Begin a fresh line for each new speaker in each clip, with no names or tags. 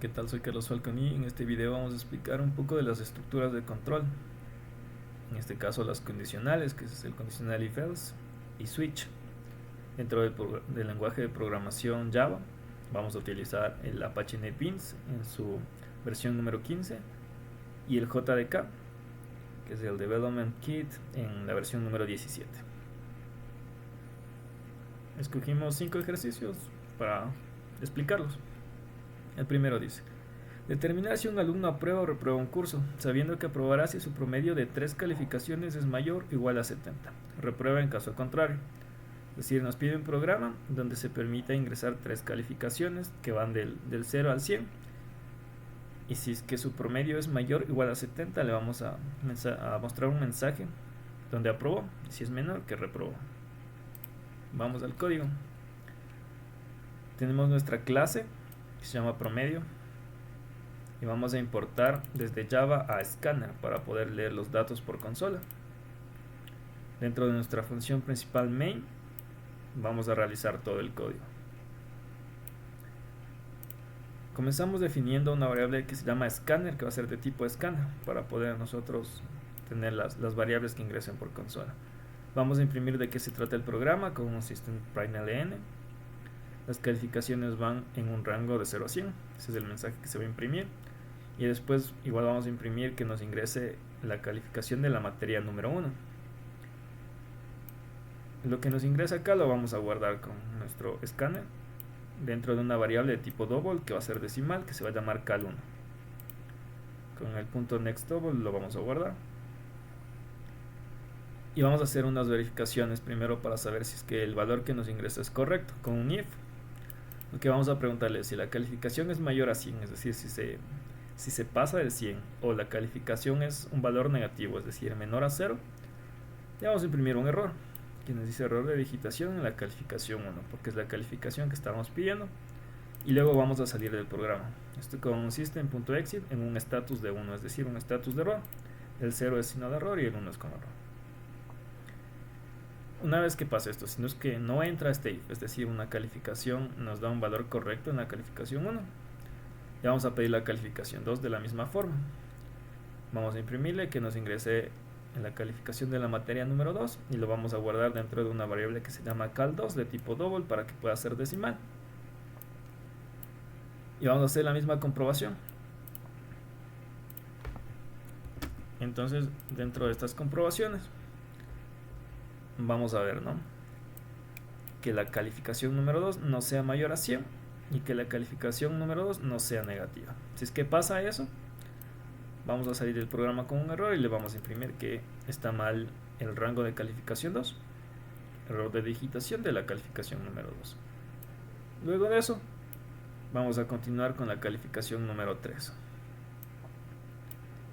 ¿Qué tal? Soy Carlos Falcón y en este video vamos a explicar un poco de las estructuras de control. En este caso las condicionales, que es el condicional if else y switch. Dentro del lenguaje de programación Java vamos a utilizar el Apache NetBeans en su versión número 15 y el JDK, que es el Development Kit en la versión número 17. Escogimos 5 ejercicios para explicarlos. El primero dice: determinar si un alumno aprueba o reprueba un curso, sabiendo que aprobará si su promedio de 3 calificaciones es mayor o igual a 70. Reprueba en caso contrario. Es decir, nos pide un programa donde se permita ingresar 3 calificaciones que van del 0 al 100. Y si es que su promedio es mayor o igual a 70, le vamos a mostrar un mensaje donde aprobó. Y si es menor, que reprobó. Vamos al código. Tenemos nuestra clase que se llama promedio. Y vamos a importar desde Java a Scanner para poder leer los datos por consola. Dentro de nuestra función principal main vamos a realizar todo el código. Comenzamos definiendo una variable que se llama Scanner, que va a ser de tipo Scanner, para poder nosotros tener las variables que ingresen por consola. Vamos a imprimir de qué se trata el programa con un system.println. Las calificaciones van en un rango de 0 a 100. Ese es el mensaje que se va a imprimir. Y después igual vamos a imprimir que nos ingrese la calificación de la materia número 1. Lo que nos ingresa acá lo vamos a guardar con nuestro escáner dentro de una variable de tipo double que va a ser decimal, que se va a llamar cal1. Con el punto next double lo vamos a guardar. Y vamos a hacer unas verificaciones primero para saber si es que el valor que nos ingresa es correcto, con un if. Lo que vamos a preguntarle es si la calificación es mayor a 100, es decir, si se pasa del 100 o la calificación es un valor negativo, es decir, menor a 0, le vamos a imprimir un error que nos dice error de digitación en la calificación 1, porque es la calificación que estamos pidiendo. Y luego vamos a salir del programa. Esto con un system.exit en un status de 1, es decir, un status de error. El 0 es signo de error y el 1 es con error. Una vez que pasa esto, si no es que no entra este if, es decir, una calificación nos da un valor correcto en la calificación 1, le vamos a pedir la calificación 2 de la misma forma. Vamos a imprimirle que nos ingrese en la calificación de la materia número 2 y lo vamos a guardar dentro de una variable que se llama cal2 de tipo double para que pueda ser decimal. Y vamos a hacer la misma comprobación. Entonces, dentro de estas comprobaciones vamos a ver, ¿no?, que la calificación número 2 no sea mayor a 100 y que la calificación número 2 no sea negativa. Si es que pasa eso, vamos a salir del programa con un error y le vamos a imprimir que está mal el rango de calificación 2, error de digitación de la calificación número 2. Luego de eso, vamos a continuar con la calificación número 3.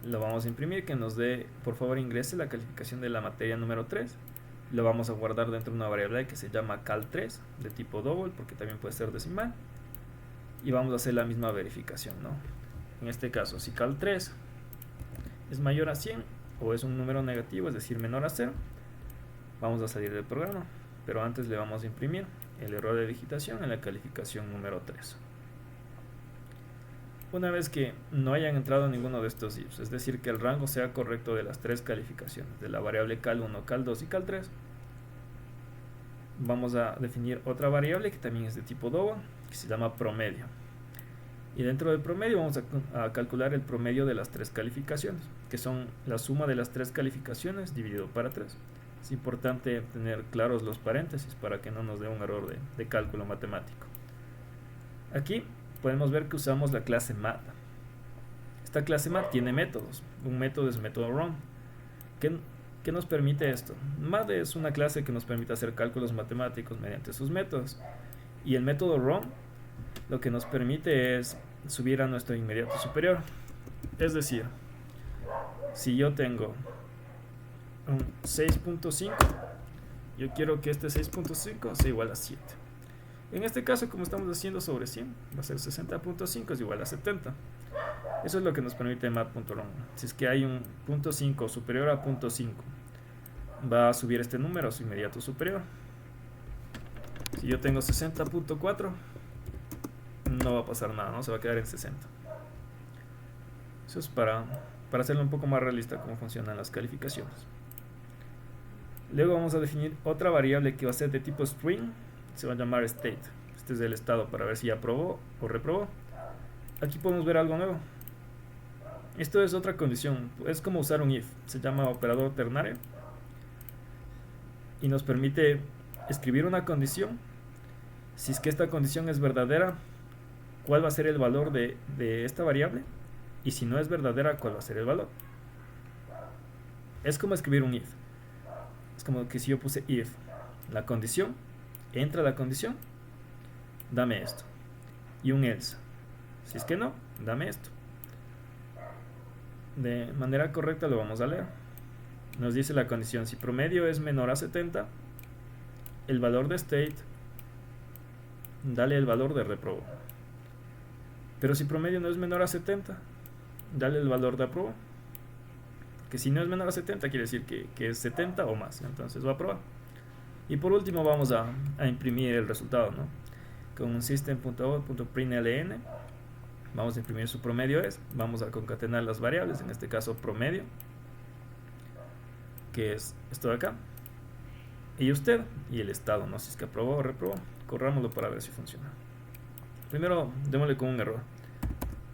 Lo vamos a imprimir que nos dé, por favor, ingrese la calificación de la materia número 3. Lo vamos a guardar dentro de una variable que se llama cal3 de tipo double, porque también puede ser decimal. Y vamos a hacer la misma verificación, ¿no? En este caso, si cal3 es mayor a 100 o es un número negativo, es decir, menor a 0, vamos a salir del programa. Pero antes le vamos a imprimir el error de digitación en la calificación número 3. Una vez que no hayan entrado ninguno de estos ifs, es decir, que el rango sea correcto de las 3 calificaciones, de la variable cal1, cal2 y cal3, vamos a definir otra variable que también es de tipo double, que se llama promedio. Y dentro del promedio vamos a calcular el promedio de las 3 calificaciones, que son la suma de las 3 calificaciones dividido para 3. Es importante tener claros los paréntesis para que no nos dé un error de cálculo matemático. Aquí podemos ver que usamos la clase math. Esta clase math tiene métodos. Un método es método run. ¿Qué nos permite esto? Math es una clase que nos permite hacer cálculos matemáticos mediante sus métodos. Y el método run lo que nos permite es subir a nuestro inmediato superior. Es decir, si yo tengo un 6.5, yo quiero que este 6.5 sea igual a 7. En este caso, como estamos haciendo sobre 100, va a ser 60.5 es igual a 70. Eso es lo que nos permite math.run. Si es que hay un punto 5 superior a punto 5, va a subir este número a su inmediato superior. Si yo tengo 60.4, no va a pasar nada, ¿no? Se va a quedar en 60. Eso es para hacerlo un poco más realista cómo funcionan las calificaciones. Luego vamos a definir otra variable que va a ser de tipo string, se va a llamar state. Este es el estado para ver si aprobó o reprobó. Aquí podemos ver algo nuevo. Esto es otra condición, es como usar un if, se llama operador ternario y nos permite escribir una condición. Si es que esta condición es verdadera, ¿cuál va a ser el valor de esta variable? Y si no es verdadera, ¿cuál va a ser el valor? Es como escribir un if. Es como que si yo puse if, la condición, entra la condición, dame esto. Y un else. Si es que no, dame esto. De manera correcta lo vamos a leer. Nos dice la condición, si promedio es menor a 70, el valor de state, dale el valor de reprobó. Pero si promedio no es menor a 70, dale el valor de aprobó. Que si no es menor a 70 quiere decir que es 70 o más, entonces va a aprobar. Y por último vamos a imprimir el resultado, ¿no? Con un system.out.println vamos a imprimir su promedio vamos a concatenar las variables, en este caso promedio, que es esto de acá, y usted, y el estado, no sé si es que aprobó o reprobó. Corrámoslo para ver si funciona. Primero démosle con un error,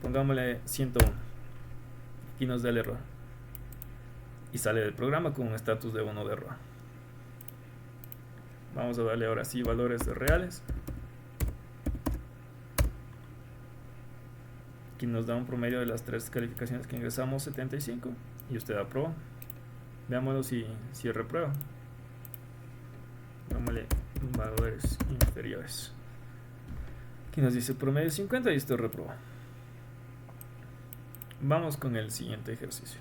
pongámosle 101, aquí nos da el error y sale del programa con un estatus de 1 de error. Vamos a darle ahora sí valores reales. Aquí nos da un promedio de las 3 calificaciones que ingresamos, 75, y usted aprobó. Veámoslo si reprueba. Dámosle valores inferiores. Aquí nos dice promedio 50 y esto reprobó. Vamos con el siguiente ejercicio.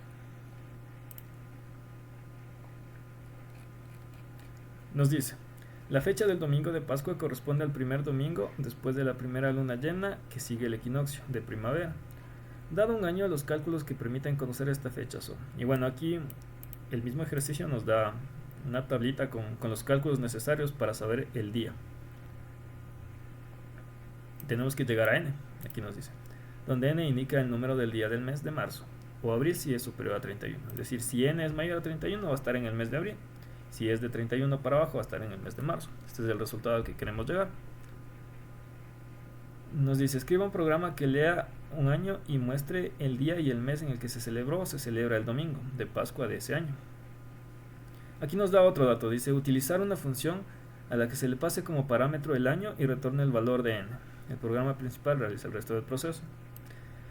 Nos dice, la fecha del domingo de Pascua corresponde al primer domingo después de la primera luna llena que sigue el equinoccio de primavera. Dado un año, los cálculos que permiten conocer esta fecha son... Y bueno, aquí el mismo ejercicio nos da una tablita con los cálculos necesarios para saber el día. Tenemos que llegar a n, aquí nos dice, donde n indica el número del día del mes de marzo, o abril si es superior a 31. Es decir, si n es mayor a 31 va a estar en el mes de abril. Si es de 31 para abajo va a estar en el mes de marzo. Este es el resultado al que queremos llegar. Nos dice, escriba un programa que lea un año y muestre el día y el mes en el que se celebró o se celebra el domingo de Pascua de ese año. Aquí nos da otro dato, dice, utilizar una función a la que se le pase como parámetro el año y retorne el valor de n. El programa principal realiza el resto del proceso.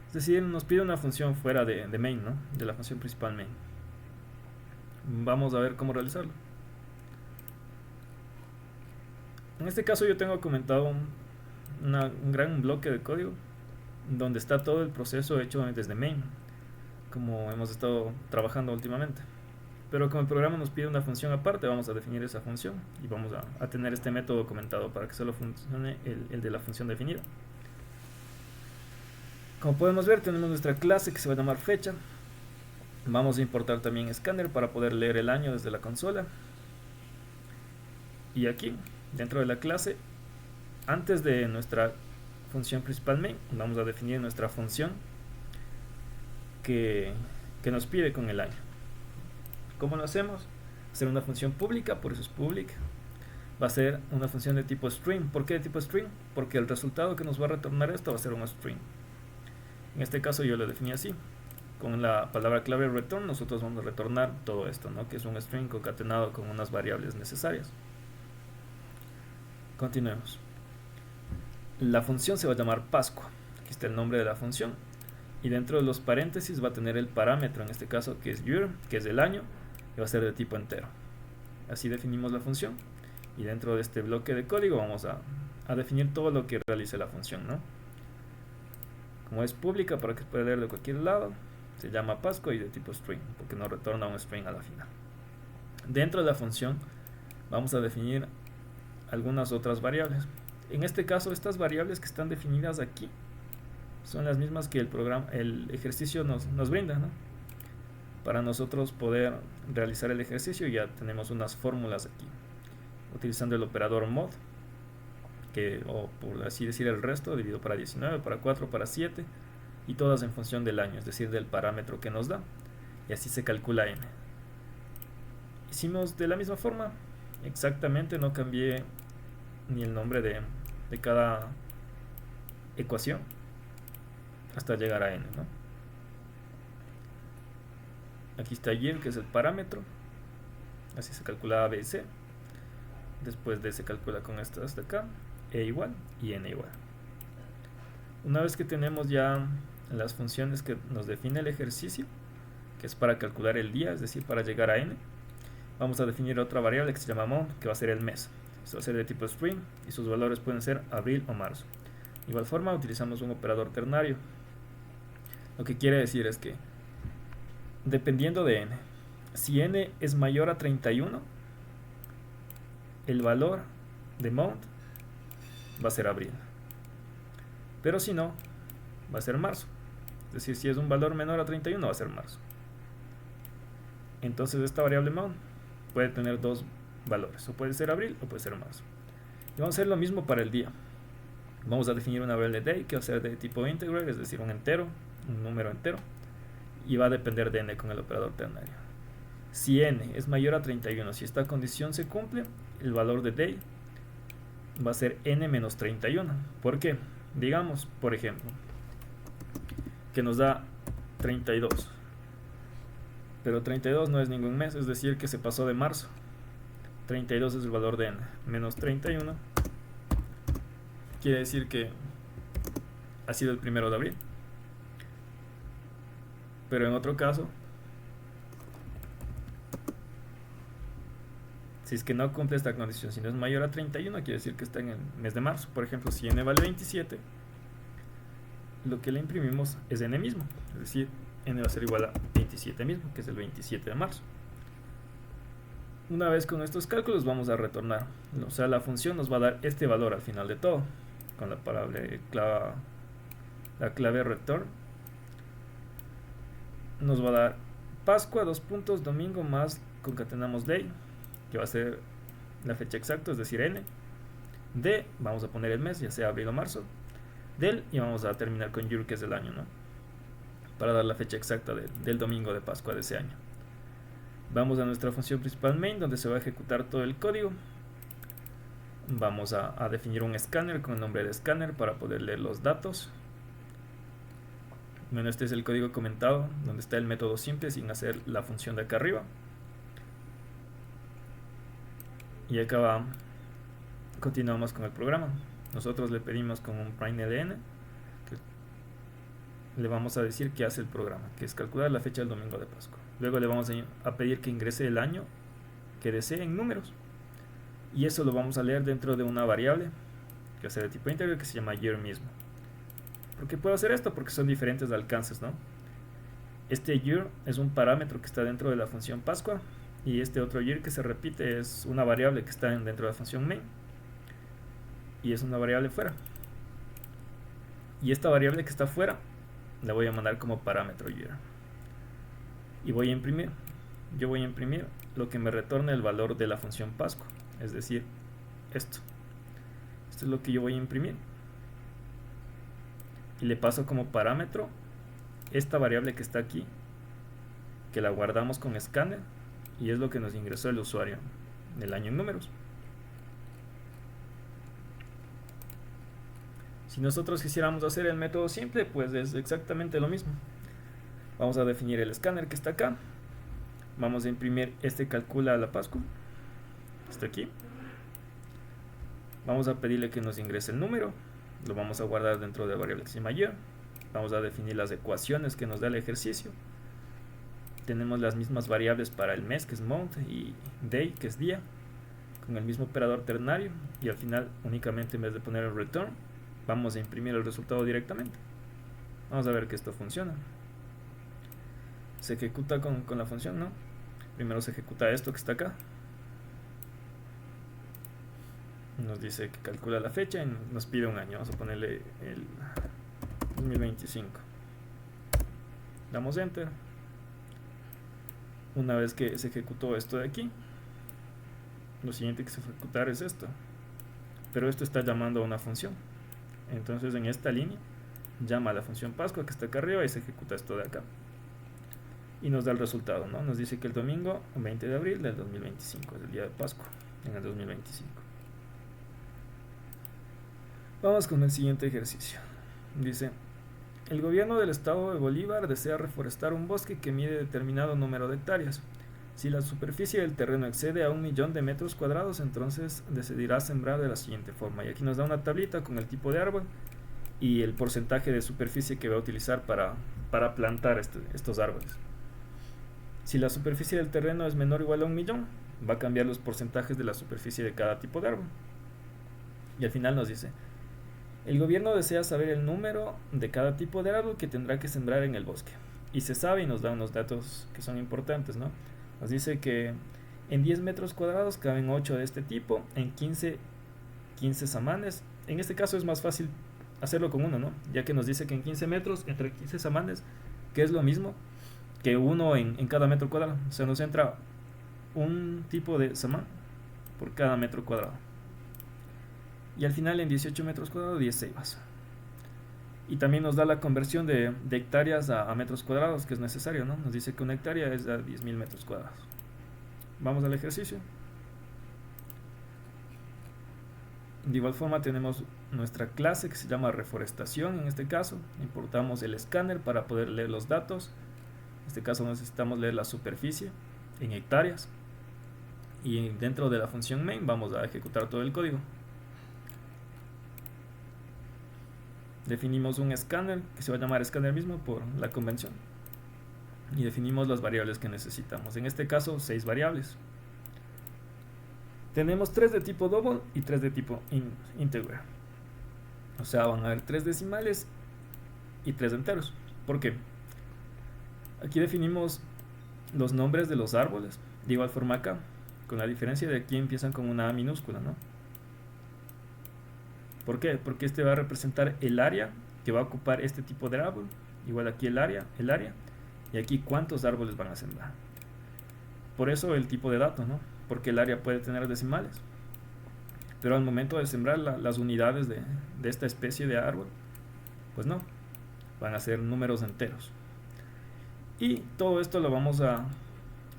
Es decir, nos pide una función fuera de main, ¿no? De la función principal main. Vamos a ver cómo realizarlo. En este caso yo tengo comentado un gran bloque de código donde está todo el proceso hecho desde main, como hemos estado trabajando últimamente. Pero como el programa nos pide una función aparte, vamos a definir esa función y vamos a tener este método comentado para que solo funcione el de la función definida. Como podemos ver, tenemos nuestra clase que se va a llamar fecha. Vamos a importar también scanner para poder leer el año desde la consola. Y aquí, dentro de la clase, antes de nuestra función principal main, vamos a definir nuestra función que nos pide con el año. ¿Cómo lo hacemos? Hacer una función pública, por eso es public. Va a ser una función de tipo string. ¿Por qué de tipo string? Porque el resultado que nos va a retornar esto va a ser un string. En este caso yo lo definí así. Con la palabra clave return nosotros vamos a retornar todo esto, ¿no? Que es un string concatenado con unas variables necesarias. Continuemos. La función se va a llamar Pascua. Aquí está el nombre de la función. Y dentro de los paréntesis va a tener el parámetro, en este caso que es year, que es del año, y va a ser de tipo entero. Así definimos la función. Y dentro de este bloque de código vamos a definir todo lo que realice la función, ¿no? Como es pública para que se pueda leer de cualquier lado, se llama Pascua y de tipo string, porque nos retorna un string a la final. Dentro de la función vamos a definir algunas otras variables. En este caso, estas variables que están definidas aquí son las mismas que el ejercicio nos brinda, ¿no? Para nosotros poder realizar el ejercicio ya tenemos unas fórmulas aquí, utilizando el operador mod o por así decir el resto, dividido para 19, para 4, para 7, y todas en función del año, es decir, del parámetro que nos da, y así se calcula n. Hicimos de la misma forma, exactamente, no cambié ni el nombre de cada ecuación hasta llegar a n, ¿no? Aquí está year, que es el parámetro, así se calcula a, b y c. Después de se calcula con estas de acá, e igual y n igual. Una vez que tenemos ya las funciones que nos define el ejercicio, que es para calcular el día, es decir, para llegar a n, vamos a definir otra variable que se llama month, que va a ser el mes. Esto va a ser de tipo string y sus valores pueden ser abril o marzo. De igual forma utilizamos un operador ternario. Lo que quiere decir es que dependiendo de n, si n es mayor a 31, el valor de month va a ser abril, pero si no, va a ser marzo. Es decir, si es un valor menor a 31 va a ser marzo. Entonces esta variable month puede tener dos valores, o puede ser abril o puede ser marzo. Y vamos a hacer lo mismo para el día. Vamos a definir una variable day que va a ser de tipo integer, es decir, un entero, un número entero, y va a depender de n con el operador ternario. Si n es mayor a 31, si esta condición se cumple, el valor de day va a ser n menos 31. ¿Por qué? Digamos, por ejemplo, que nos da 32, pero 32 no es ningún mes, es decir, que se pasó de marzo. 32 es el valor de n, menos 31 quiere decir que ha sido el 1 de abril. Pero en otro caso, si es que no cumple esta condición, si no es mayor a 31, quiere decir que está en el mes de marzo. Por ejemplo, si n vale 27, lo que le imprimimos es n mismo, es decir, n va a ser igual a 27 mismo, que es el 27 de marzo. Una vez con estos cálculos vamos a retornar, o sea, la función nos va a dar este valor al final de todo, con la clave return. Nos va a dar Pascua, domingo, más concatenamos day, que va a ser la fecha exacta, es decir, n. De, vamos a poner el mes, ya sea abril o marzo. Del, y vamos a terminar con year, que es el año, ¿no? Para dar la fecha exacta del domingo de Pascua de ese año. Vamos a nuestra función principal main, donde se va a ejecutar todo el código. Vamos a definir un escáner con el nombre de escáner para poder leer los datos. Bueno, este es el código comentado, donde está el método simple sin hacer la función de acá arriba. Y acá continuamos con el programa. Nosotros le pedimos con un prime.ln que le vamos a decir que hace el programa, que es calcular la fecha del domingo de Pascua. Luego le vamos a pedir que ingrese el año que desee en números. Y eso lo vamos a leer dentro de una variable que va a ser de tipo integer, que se llama year mismo. ¿Por qué puedo hacer esto? Porque son diferentes alcances, ¿no? Este year es un parámetro que está dentro de la función Pascua, y este otro year que se repite es una variable que está dentro de la función main, y es una variable fuera. Y esta variable que está fuera la voy a mandar como parámetro year, y voy a imprimir. Yo voy a imprimir lo que me retorne el valor de la función Pascua, es decir, esto es lo que yo voy a imprimir, y le paso como parámetro esta variable que está aquí, que la guardamos con scanner, y es lo que nos ingresó el usuario del año en números. Si nosotros quisiéramos hacer el método simple, pues es exactamente lo mismo. Vamos a definir el escáner que está acá. Vamos a imprimir este calcula la Pascua, está aquí. Vamos a pedirle que nos ingrese el número. Lo vamos a guardar dentro de la variable que se llama year. Vamos a definir las ecuaciones que nos da el ejercicio. Tenemos las mismas variables para el mes, que es month, y day, que es día, con el mismo operador ternario. Y al final, únicamente en vez de poner el return, vamos a imprimir el resultado directamente. Vamos a ver que esto funciona. Se ejecuta con la función, ¿no? Primero se ejecuta esto que está acá. Nos dice que calcula la fecha y nos pide un año. Vamos a ponerle el 2025. Damos enter. Una vez que se ejecutó esto de aquí, lo siguiente que se va a ejecutar es esto. pero esto está llamando a una función. Entonces en esta línea llama a la función Pascua que está acá arriba y se ejecuta esto de acá. Y nos da el resultado, ¿no? Nos dice que el domingo 20 de abril del 2025 es el día de Pascua en el 2025. Vamos con el siguiente ejercicio. Dice: el gobierno del estado de Bolívar desea reforestar un bosque que mide determinado número de hectáreas. Si la superficie del terreno excede a 1.000.000 de metros cuadrados, entonces decidirá sembrar de la siguiente forma. Y aquí nos da una tablita con el tipo de árbol y el porcentaje de superficie que va a utilizar para plantar estos árboles. Si la superficie del terreno es menor o igual a 1.000.000, va a cambiar los porcentajes de la superficie de cada tipo de árbol. Y al final nos dice: el gobierno desea saber el número de cada tipo de árbol que tendrá que sembrar en el bosque. Y se sabe y nos da unos datos que son importantes, ¿no? Nos dice que en 10 metros cuadrados caben 8 de este tipo, en 15 samanes. En este caso es más fácil hacerlo con uno, ¿no? Ya que nos dice que en 15 metros, entre 15 samanes, que es lo mismo que uno en cada metro cuadrado. O sea, nos entra un tipo de samán por cada metro cuadrado. Y al final en 18 metros cuadrados 10 ceibas. Y también nos da la conversión de hectáreas a metros cuadrados, que es necesario, ¿no? Nos dice que una hectárea es a 10.000 metros cuadrados. Vamos al ejercicio. De igual forma tenemos nuestra clase que se llama reforestación. En este caso importamos el escáner para poder leer los datos. En este caso necesitamos leer la superficie en hectáreas. Y dentro de la función main vamos a ejecutar todo el código. Definimos un escáner que se va a llamar escáner mismo por la convención. Y definimos las variables que necesitamos. En este caso 6 variables. Tenemos 3 de tipo double y 3 de tipo integer. O sea, van a haber 3 decimales y 3 enteros. ¿Por qué? Aquí definimos los nombres de los árboles. De igual forma acá, con la diferencia de aquí empiezan con una A minúscula, ¿no? ¿Por qué? Porque este va a representar el área que va a ocupar este tipo de árbol. Igual aquí el área. Y aquí cuántos árboles van a sembrar. Por eso el tipo de dato, ¿no? Porque el área puede tener decimales. Pero al momento de sembrar las unidades de esta especie de árbol, pues no. Van a ser números enteros. Y todo esto lo vamos a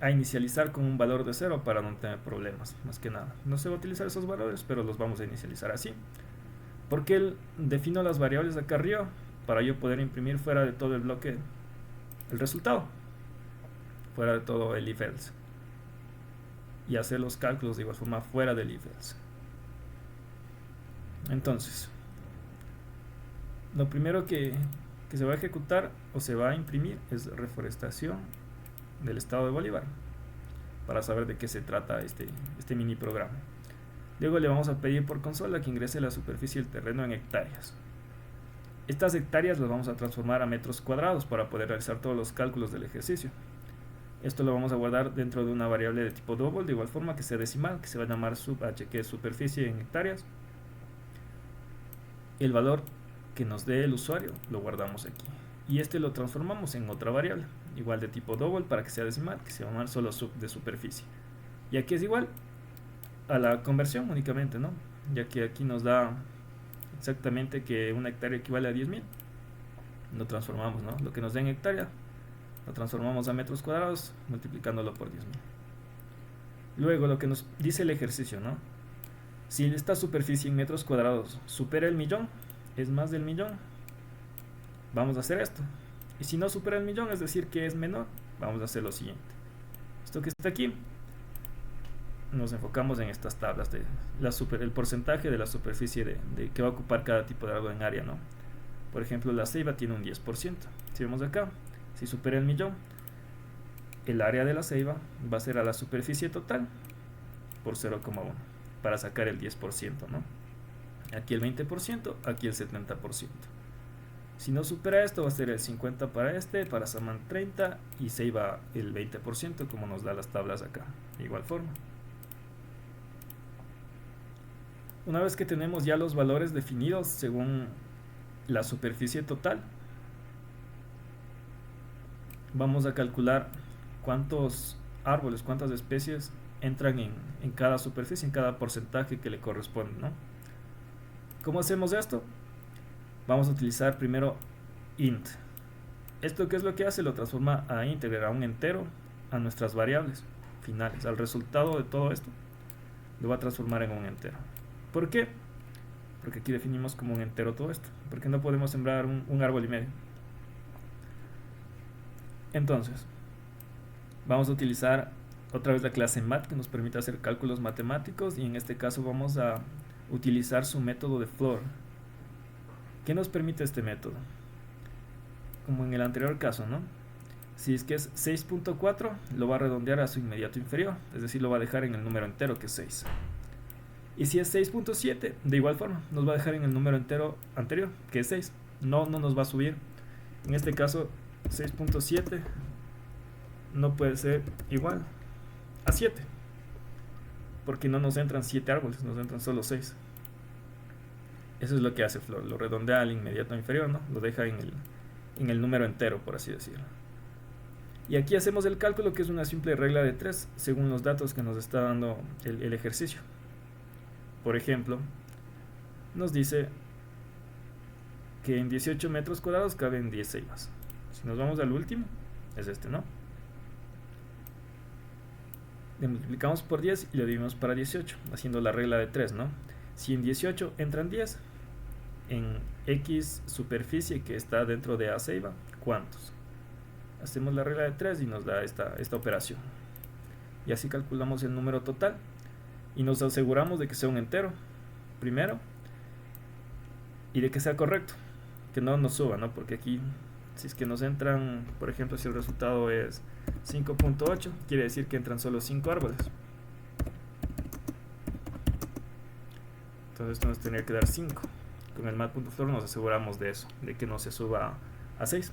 inicializar con un valor de 0 para no tener problemas, más que nada. No se va a utilizar esos valores, pero los vamos a inicializar así. Porque defino las variables acá arriba para yo poder imprimir fuera de todo el bloque el resultado, fuera de todo el if else, y hacer los cálculos de igual forma fuera del if else. Entonces, lo primero que se va a ejecutar o se va a imprimir es reforestación del estado de Bolívar, para saber de qué se trata este mini programa. Luego le vamos a pedir por consola que ingrese la superficie del terreno en hectáreas. Estas hectáreas las vamos a transformar a metros cuadrados para poder realizar todos los cálculos del ejercicio. Esto lo vamos a guardar dentro de una variable de tipo double, de igual forma que sea decimal, que se va a llamar sub-h, que es superficie en hectáreas. El valor que nos dé el usuario lo guardamos aquí. Y este lo transformamos en otra variable, igual de tipo double para que sea decimal, que se va a llamar solo sub de superficie. Y aquí es igual a la conversión únicamente, ¿no? Ya que aquí nos da exactamente que una hectárea equivale a 10.000. Lo transformamos, ¿no? Lo que nos da en hectárea lo transformamos a metros cuadrados multiplicándolo por 10.000. Luego lo que nos dice el ejercicio, ¿no? Si esta superficie en metros cuadrados supera el 1.000.000, es más del 1.000.000, vamos a hacer esto. Y si no supera el 1.000.000, es decir que es menor, vamos a hacer lo siguiente. Esto que está aquí, nos enfocamos en estas tablas de el porcentaje de la superficie de que va a ocupar cada tipo de árbol en área, ¿no? Por ejemplo, la ceiba tiene un 10%. Si vemos acá, si supera el 1.000.000, el área de la ceiba va a ser a la superficie total por 0,1 para sacar el 10%, ¿no? Aquí el 20%, aquí el 70%. Si no supera esto, va a ser el 50% para Samán 30% y ceiba el 20%, como nos da las tablas acá. De igual forma. Una vez que tenemos ya los valores definidos según la superficie total, vamos a calcular cuántos árboles, cuántas especies entran en cada superficie, en cada porcentaje que le corresponde, ¿no? ¿Cómo hacemos esto? Vamos a utilizar primero int. ¿Esto qué es lo que hace? Lo transforma a integer, a un entero, a nuestras variables finales. Al resultado de todo esto lo va a transformar en un entero. ¿Por qué? Porque aquí definimos como un entero todo esto. Porque no podemos sembrar un árbol y medio. Entonces, vamos a utilizar otra vez la clase math, que nos permite hacer cálculos matemáticos, y en este caso vamos a utilizar su método de floor. ¿Qué nos permite este método? Como en el anterior caso, ¿no? Si es que es 6.4, lo va a redondear a su inmediato inferior, es decir, lo va a dejar en el número entero, que es 6. Y si es 6.7, de igual forma, nos va a dejar en el número entero anterior, que es 6. No nos va a subir. En este caso, 6.7 no puede ser igual a 7, porque no nos entran 7 árboles, nos entran solo 6. Eso es lo que hace floor, lo redondea al inmediato inferior, ¿no? Lo deja en el número entero, por así decirlo. Y aquí hacemos el cálculo, que es una simple regla de 3, según los datos que nos está dando el ejercicio. Por ejemplo, nos dice que en 18 metros cuadrados caben 10 ceibas. Si nos vamos al último, es este, ¿no? Le multiplicamos por 10 y lo dividimos para 18, haciendo la regla de 3, ¿no? Si en 18 entran 10, en X superficie que está dentro de A ceiba, ¿cuántos? Hacemos la regla de 3 y nos da esta operación. Y así calculamos el número total y nos aseguramos de que sea un entero, primero, y de que sea correcto, que no nos suba, ¿no? Porque aquí, si es que nos entran, por ejemplo, si el resultado es 5.8, quiere decir que entran solo 5 árboles. Entonces esto nos tendría que dar 5. Con el math.floor nos aseguramos de eso, de que no se suba a 6.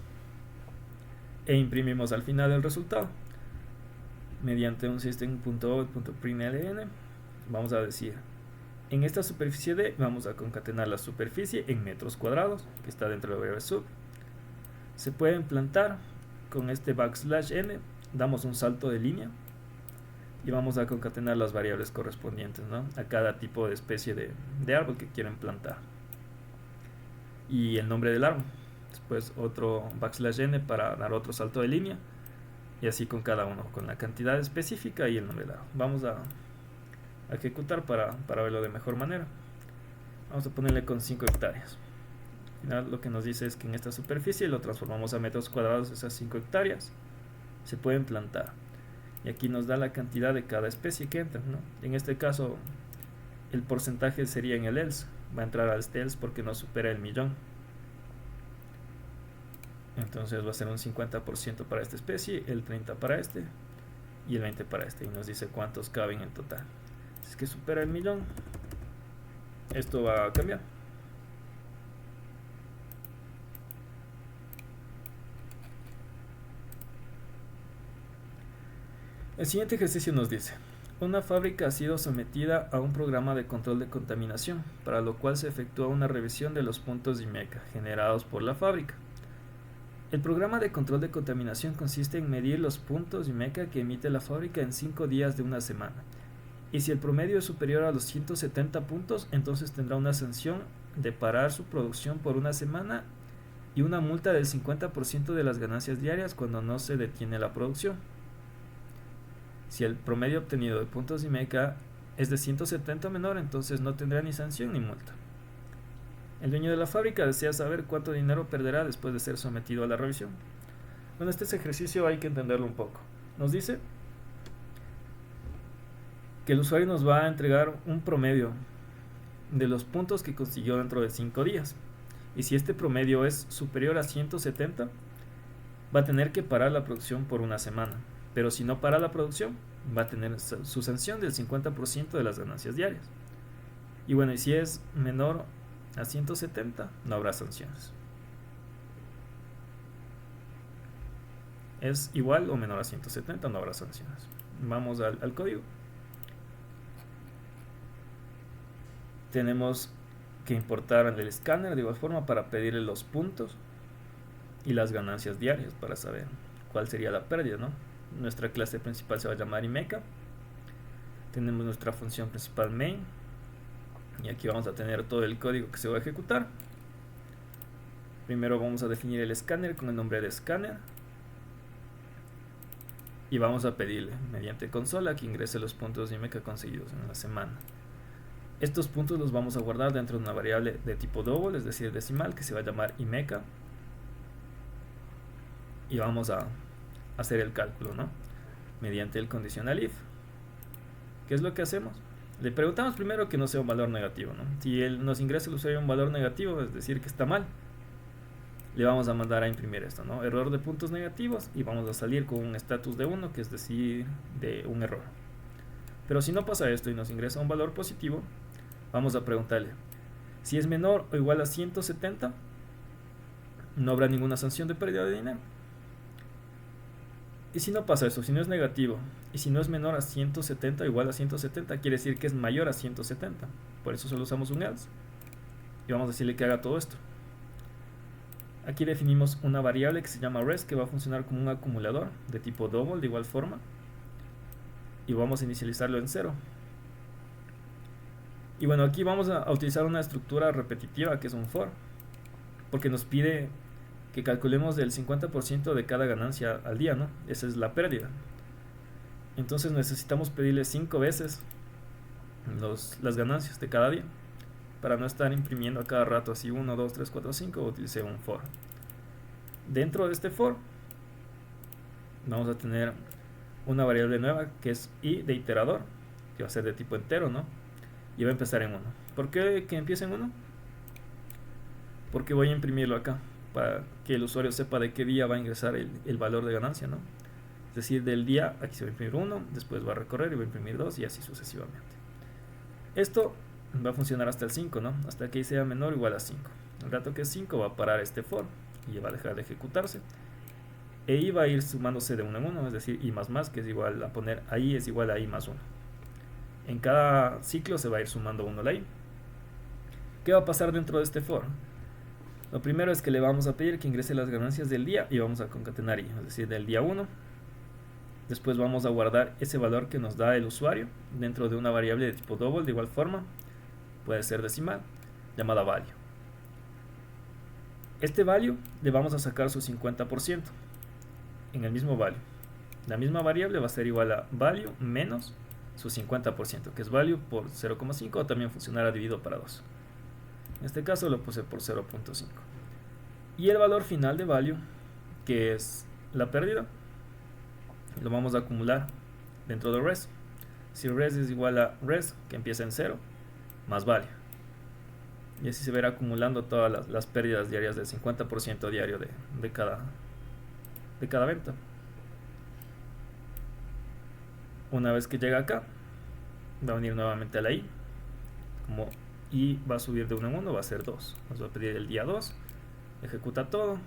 E imprimimos al final el resultado. Mediante un system.out.println vamos a decir, en esta superficie D vamos a concatenar la superficie en metros cuadrados, que está dentro de la variable sub. Se pueden plantar con este \n, damos un salto de línea y vamos a concatenar las variables correspondientes, ¿no? A cada tipo de especie de árbol que quieren plantar. Y el nombre del árbol. Después otro \n para dar otro salto de línea. Y así con cada uno, con la cantidad específica y el nombre del árbol. Vamos a ejecutar para verlo de mejor manera. Vamos a ponerle con 5 hectáreas. Al final lo que nos dice es que en esta superficie lo transformamos a metros cuadrados, esas 5 hectáreas se pueden plantar. Y aquí nos da la cantidad de cada especie que entra, ¿no? En este caso el porcentaje sería en el else. Va a entrar a este else porque no supera el 1.000.000. Entonces va a ser un 50% para esta especie, el 30% para este y el 20% para este. Y nos dice cuántos caben en total. Si es que supera el 1.000.000, esto va a cambiar. El siguiente ejercicio nos dice: una fábrica ha sido sometida a un programa de control de contaminación, para lo cual se efectúa una revisión de los puntos IMECA generados por la fábrica. El programa de control de contaminación consiste en medir los puntos IMECA que emite la fábrica en 5 días de una semana. Y si el promedio es superior a los 170 puntos, entonces tendrá una sanción de parar su producción por una semana y una multa del 50% de las ganancias diarias cuando no se detiene la producción. Si el promedio obtenido de puntos IMECA es de 170 o menor, entonces no tendrá ni sanción ni multa. El dueño de la fábrica desea saber cuánto dinero perderá después de ser sometido a la revisión. Bueno, este ejercicio hay que entenderlo un poco. Nos dice que el usuario nos va a entregar un promedio de los puntos que consiguió dentro de 5 días. Y si este promedio es superior a 170, va a tener que parar la producción por una semana. Pero si no para la producción, va a tener su sanción del 50% de las ganancias diarias. Y bueno, y si es menor a 170, no habrá sanciones. Es igual o menor a 170, no habrá sanciones. Vamos al código. Tenemos que importar el escáner de igual forma para pedirle los puntos y las ganancias diarias para saber cuál sería la pérdida, ¿no? Nuestra clase principal se va a llamar IMECA. Tenemos nuestra función principal main, Y aquí vamos a tener todo el código que se va a ejecutar. Primero vamos a definir el escáner con el nombre de escáner. Y vamos a pedirle mediante consola que ingrese los puntos de IMECA conseguidos en la semana. Estos puntos los vamos a guardar dentro de una variable de tipo double, es decir, decimal, que se va a llamar IMECA. Y vamos a hacer el cálculo, ¿no? Mediante el condicional if. ¿Qué es lo que hacemos? Le preguntamos primero que no sea un valor negativo, ¿no? Si él nos ingresa el usuario un valor negativo, es decir, que está mal, le vamos a mandar a imprimir esto, ¿no? Error de puntos negativos, y vamos a salir con un estatus de 1, que es decir, de un error. Pero si no pasa esto y nos ingresa un valor positivo, vamos a preguntarle si es menor o igual a 170, no habrá ninguna sanción de pérdida de dinero. Y si no pasa eso, si no es negativo y si no es menor a 170 o igual a 170, quiere decir que es mayor a 170. Por eso solo usamos un else y vamos a decirle que haga todo esto. Aquí definimos una variable que se llama res, que va a funcionar como un acumulador de tipo double de igual forma, y vamos a inicializarlo en 0. Y bueno, aquí vamos a utilizar una estructura repetitiva que es un for, porque nos pide que calculemos el 50% de cada ganancia al día, ¿no? Esa es la pérdida. Entonces necesitamos pedirle 5 veces las ganancias de cada día, para no estar imprimiendo a cada rato así 1, 2, 3, 4, 5, utilicé un for. Dentro de este for vamos a tener una variable nueva que es i de iterador, que va a ser de tipo entero, ¿no? Y va a empezar en 1. ¿Por qué que empiece en 1? Porque voy a imprimirlo acá, para que el usuario sepa de qué día va a ingresar el valor de ganancia, ¿no? Es decir, del día, aquí se va a imprimir 1, después va a recorrer y va a imprimir 2 y así sucesivamente. Esto va a funcionar hasta el 5, ¿no? Hasta que sea menor o igual a 5. El rato que es 5 va a parar este for y va a dejar de ejecutarse. E i va a ir sumándose de 1 en 1, es decir, i más más, que es igual a poner ahí es igual a i más 1. En cada ciclo se va a ir sumando 1 la i. ¿Qué va a pasar dentro de este for? Lo primero es que le vamos a pedir que ingrese las ganancias del día y vamos a concatenar i, es decir, del día 1. Después vamos a guardar ese valor que nos da el usuario dentro de una variable de tipo double de igual forma, puede ser decimal, llamada value. Este value le vamos a sacar su 50% en el mismo value. La misma variable va a ser igual a value menos su 50%, que es value por 0,5, o también funcionará dividido para 2. En este caso lo puse por 0.5. Y el valor final de value, que es la pérdida, lo vamos a acumular dentro de res. Si res es igual a res, que empieza en 0, más value. Y así se verá acumulando todas las pérdidas diarias del 50% diario de cada venta. Una vez que llega acá, va a venir nuevamente a la i. Como i va a subir de 1 en 1, va a ser 2. Nos va a pedir el día 2, ejecuta todo.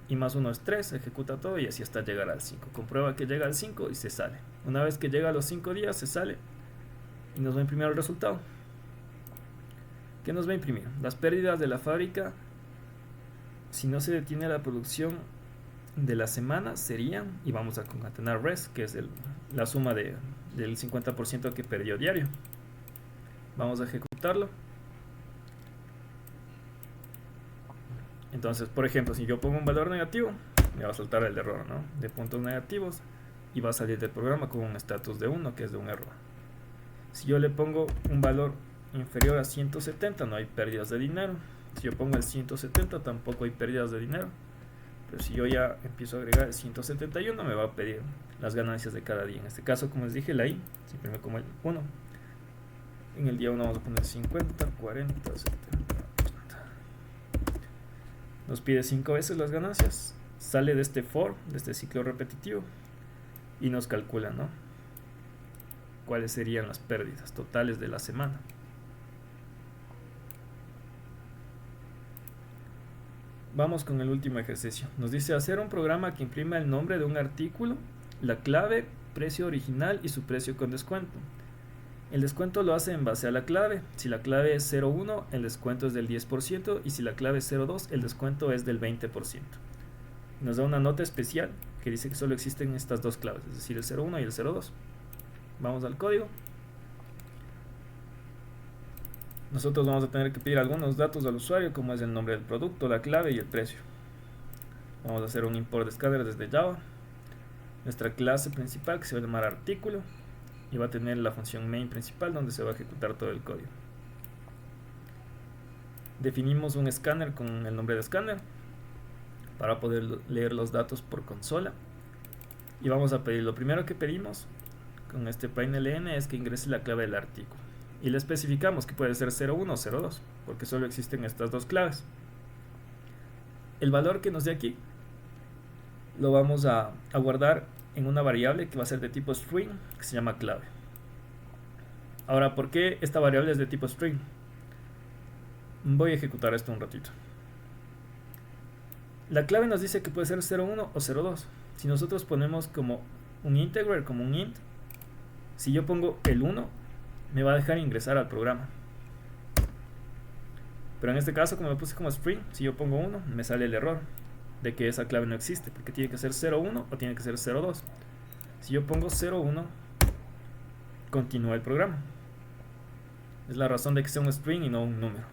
I más 1 es 3, ejecuta todo y así hasta llegar al 5. Comprueba que llega al 5 y se sale. Una vez que llega a los 5 días, se sale y nos va a imprimir el resultado. ¿Qué nos va a imprimir? Las pérdidas de la fábrica, si no se detiene la producción de la semana, serían, y vamos a concatenar res, que es la suma del 50% que perdió diario. Vamos a ejecutarlo. Entonces, por ejemplo, si yo pongo un valor negativo, me va a saltar el error, ¿no? De puntos negativos, y va a salir del programa con un estatus de 1, que es de un error. Si yo le pongo un valor inferior a 170, no hay pérdidas de dinero. Si yo pongo el 170, tampoco hay pérdidas de dinero. Pero si yo ya empiezo a agregar el 171, me va a pedir las ganancias de cada día. En este caso, como les dije, la i se imprime como el 1. En el día 1 vamos a poner 50, 40, 70, 80. Nos pide 5 veces las ganancias. Sale de este for, de este ciclo repetitivo, y nos calcula, ¿no?, cuáles serían las pérdidas totales de la semana. Vamos con el último ejercicio. Nos dice hacer un programa que imprima el nombre de un artículo, la clave, precio original y su precio con descuento. El descuento lo hace en base a la clave. Si la clave es 01, el descuento es del 10%, y si la clave es 02, el descuento es del 20%. Nos da una nota especial que dice que solo existen estas dos claves, es decir, el 01 y el 02. Vamos al código. nosotros vamos a tener que pedir algunos datos al usuario, como es el nombre del producto, la clave y el precio. Vamos a hacer un import de scanner desde Java, nuestra clase principal que se va a llamar artículo y va a tener la función main principal donde se va a ejecutar todo el código. Definimos un escáner con el nombre de escáner para poder leer los datos por consola y vamos a pedir, lo primero que pedimos con este println es que ingrese la clave del artículo y le especificamos que puede ser 01 o 02 porque solo existen estas dos claves. El valor que nos dé aquí lo vamos a guardar en una variable que va a ser de tipo string que se llama clave. Ahora, ¿por qué esta variable es de tipo string? Voy a ejecutar esto un ratito. La clave nos dice que puede ser 01 o 02. Si nosotros ponemos como un integer, como un int, si yo pongo el 1, me va a dejar ingresar al programa. Pero en este caso, como lo puse como string, si yo pongo 1, me sale el error de que esa clave no existe, porque tiene que ser 01 o tiene que ser 02. Si yo pongo 01, continúa el programa. Es la razón de que sea un string y no un número,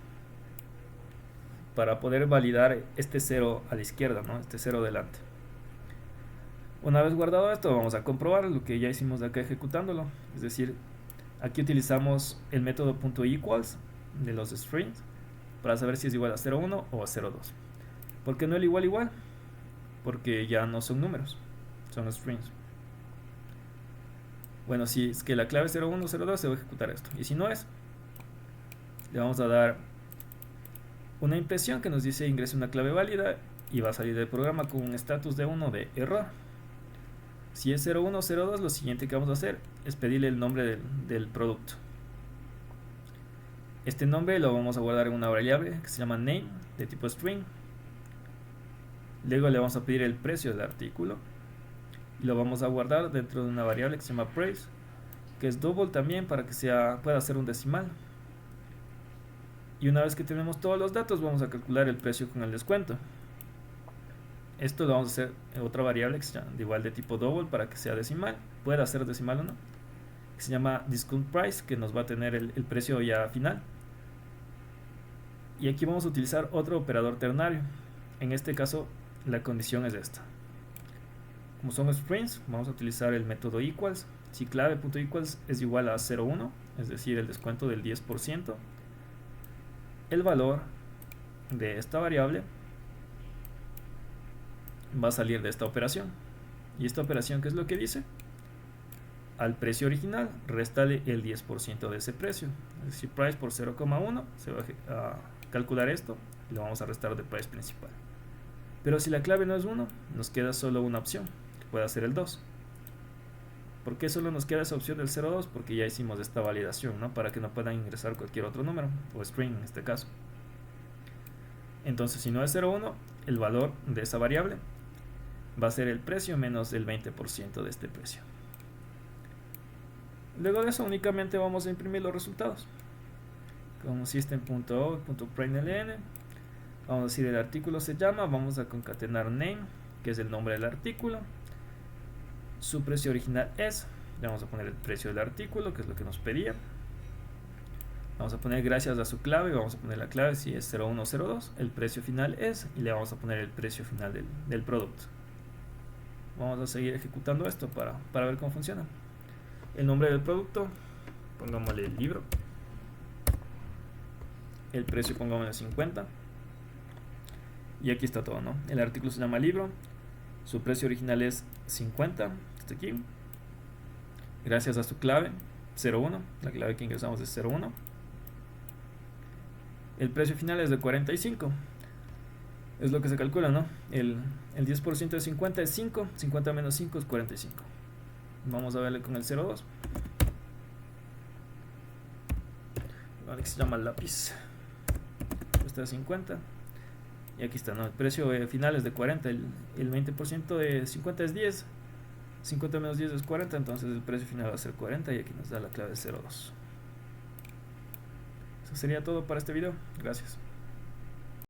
para poder validar este 0 a la izquierda, ¿no? Este 0 delante. Una vez guardado esto, vamos a comprobar lo que ya hicimos de acá ejecutándolo. Es decir, aquí utilizamos el método .equals de los strings para saber si es igual a 0.1 o a 0.2. ¿Por qué no el igual? Porque ya no son números, son strings. Bueno, si es que la clave es 0.1 o 0.2, se va a ejecutar esto. Y si no es, le vamos a dar una impresión que nos dice ingrese una clave válida y va a salir del programa con un status de 1 de error. Si es 01 o 02, lo siguiente que vamos a hacer es pedirle el nombre del producto. Este nombre lo vamos a guardar en una variable que se llama name de tipo string. Luego le vamos a pedir el precio del artículo y lo vamos a guardar dentro de una variable que se llama price, que es double también para que pueda ser un decimal. Y una vez que tenemos todos los datos, vamos a calcular el precio con el descuento. Esto lo vamos a hacer en otra variable que se llama igual de tipo double para que sea decimal, pueda ser decimal o no, que se llama discount price, que nos va a tener el precio ya final. Y aquí vamos a utilizar otro operador ternario. En este caso la condición es esta. Como son strings, vamos a utilizar el método equals. Si clave.equals es igual a 0.1, es decir, el descuento del 10%, el valor de esta variable va a salir de esta operación. Y esta operación, ¿qué es lo que dice? Al precio original, réstale el 10% de ese precio. Es decir, price por 0.1, se va a calcular esto y lo vamos a restar del price principal. Pero si la clave no es 1, nos queda solo una opción, que puede ser el 2. ¿Por qué solo nos queda esa opción del 0.2? Porque ya hicimos esta validación, ¿no? Para que no puedan ingresar cualquier otro número, o string en este caso. Entonces, si no es 0.1, el valor de esa variable va a ser el precio menos el 20% de este precio. Luego de eso únicamente vamos a imprimir los resultados. Como system.out.println, vamos a decir el artículo se llama, vamos a concatenar name, que es el nombre del artículo, su precio original es, le vamos a poner el precio del artículo, que es lo que nos pedía. Vamos a poner gracias a su clave, vamos a poner la clave si es 0102, el precio final es, y le vamos a poner el precio final del producto. Vamos a seguir ejecutando esto para ver cómo funciona. El nombre del producto, pongámosle el libro. El precio pongámosle 50. Y aquí está todo, ¿no? El artículo se llama libro. Su precio original es 50. Está aquí. Gracias a su clave 01. La clave que ingresamos es 01. El precio final es de 45. Es lo que se calcula, ¿no? El 10% de 50 es 5. 50 menos 5 es 45. Vamos a verle con el 02. Vale, que se llama lápiz. Este es 50. Y aquí está, ¿no? El precio final es de 40. El 20% de 50 es 10. 50 menos 10 es 40. Entonces el precio final va a ser 40. Y aquí nos da la clave 02. Eso sería todo para este video. Gracias.